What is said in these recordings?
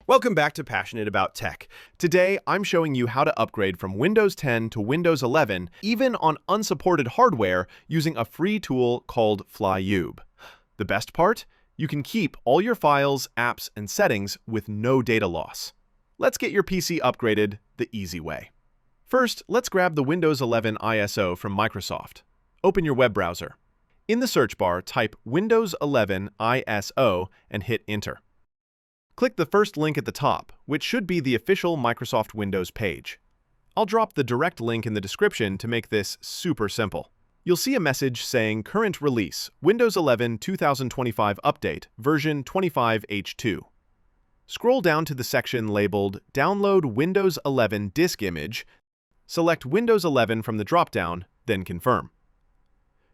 Welcome back to Passionate About Tech. Today, I'm showing you how to upgrade from Windows 10 to Windows 11, even on unsupported hardware, using a free tool called Flyoobe. The best part? You can keep all your files, apps, and settings with no data loss. Let's get your PC upgraded the easy way. First, let's grab the Windows 11 ISO from Microsoft. Open your web browser. In the search bar, type Windows 11 ISO and hit Enter. Click the first link at the top, which should be the official Microsoft Windows page. I'll drop the direct link in the description to make this super simple. You'll see a message saying Current Release, Windows 11 2025 Update, version 25H2. Scroll down to the section labeled Download Windows 11 Disk Image, select Windows 11 from the dropdown, then Confirm.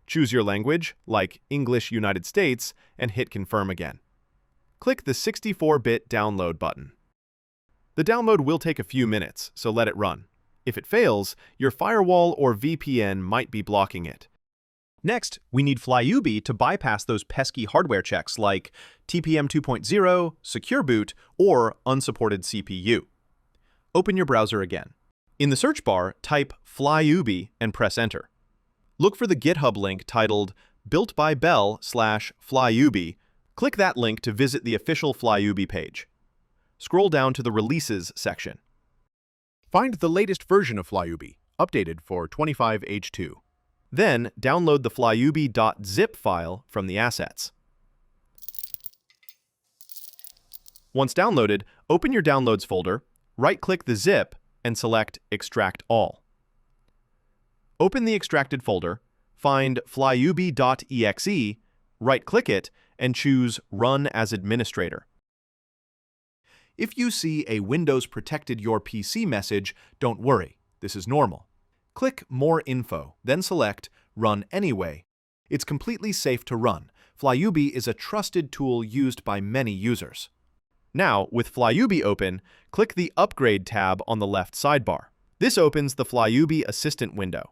Choose your language, like English United States, and hit Confirm again. Click the 64-bit download button. The download will take a few minutes, so let it run. If it fails, your firewall or VPN might be blocking it. Next, we need Flyoobe to bypass those pesky hardware checks like TPM 2.0, Secure Boot, or Unsupported CPU. Open your browser again. In the search bar, type Flyoobe and press Enter. Look for the GitHub link titled Built by Bell/Flyoobe. Click that link to visit the official Flyoobe page. Scroll down to the Releases section. Find the latest version of Flyoobe, updated for 25H2. Then, download the flyoobe.zip file from the assets. Once downloaded, open your Downloads folder, right-click the zip, and select Extract All. Open the extracted folder, find flyoobe.exe, right-click it, and choose Run as Administrator. If you see a Windows Protected Your PC message, don't worry, this is normal. Click More Info, then select Run Anyway. It's completely safe to run. Flyoobe is a trusted tool used by many users. Now, with Flyoobe open, click the Upgrade tab on the left sidebar. This opens the Flyoobe Assistant window.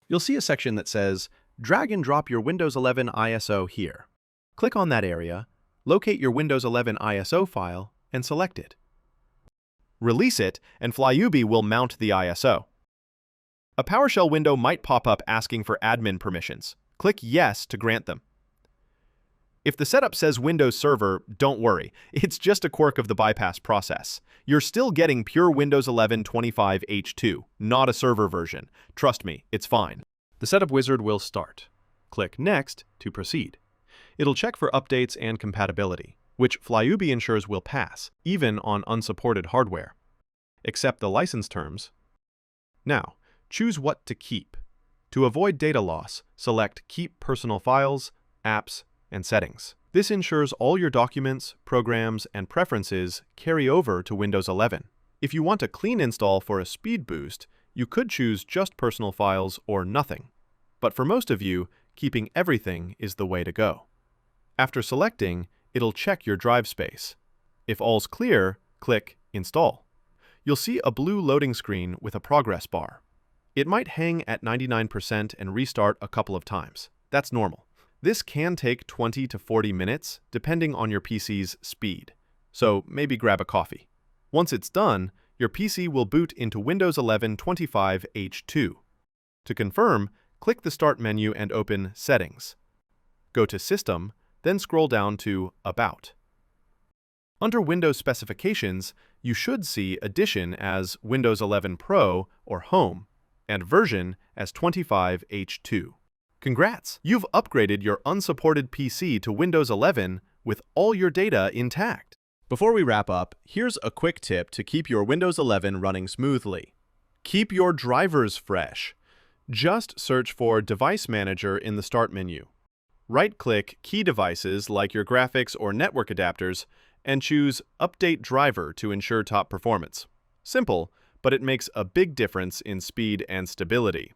You'll see a section that says, Drag and drop your Windows 11 ISO here. Click on that area, locate your Windows 11 ISO file, and select it. Release it, and Flyoobe will mount the ISO. A PowerShell window might pop up asking for admin permissions. Click Yes to grant them. If the setup says Windows Server, don't worry. It's just a quirk of the bypass process. You're still getting pure Windows 11 25H2, not a server version. Trust me, it's fine. The setup wizard will start. Click Next to proceed. It'll check for updates and compatibility, which Flyoobe ensures will pass, even on unsupported hardware. Accept the license terms. Now, choose what to keep. To avoid data loss, select Keep Personal Files, Apps, and Settings. This ensures all your documents, programs, and preferences carry over to Windows 11. If you want a clean install for a speed boost, you could choose just personal files or nothing. But for most of you, keeping everything is the way to go. After selecting, it'll check your drive space. If all's clear, click Install. You'll see a blue loading screen with a progress bar. It might hang at 99% and restart a couple of times. That's normal. This can take 20 to 40 minutes, depending on your PC's speed. So maybe grab a coffee. Once it's done, your PC will boot into Windows 11 25H2. To confirm, click the Start menu and open Settings. Go to System, then scroll down to About. Under Windows Specifications, you should see Edition as Windows 11 Pro or Home, and Version as 25H2. Congrats! You've upgraded your unsupported PC to Windows 11 with all your data intact. Before we wrap up, here's a quick tip to keep your Windows 11 running smoothly. Keep your drivers fresh. Just search for Device Manager in the Start menu. Right-click key devices like your graphics or network adapters and choose Update Driver to ensure top performance. Simple, but it makes a big difference in speed and stability.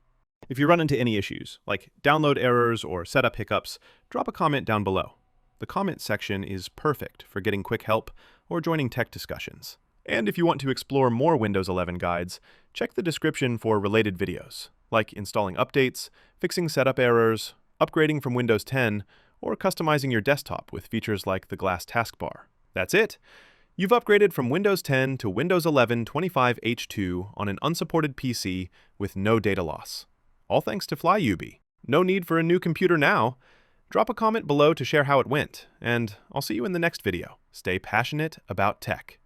If you run into any issues, like download errors or setup hiccups, drop a comment down below. The comment section is perfect for getting quick help or joining tech discussions. And if you want to explore more Windows 11 guides, check the description for related videos, like installing updates, fixing setup errors, upgrading from Windows 10, or customizing your desktop with features like the glass taskbar. That's it! You've upgraded from Windows 10 to Windows 11 25H2 on an unsupported PC with no data loss. All thanks to Flyoobe. No need for a new computer now. Drop a comment below to share how it went, and I'll see you in the next video. Stay passionate about tech.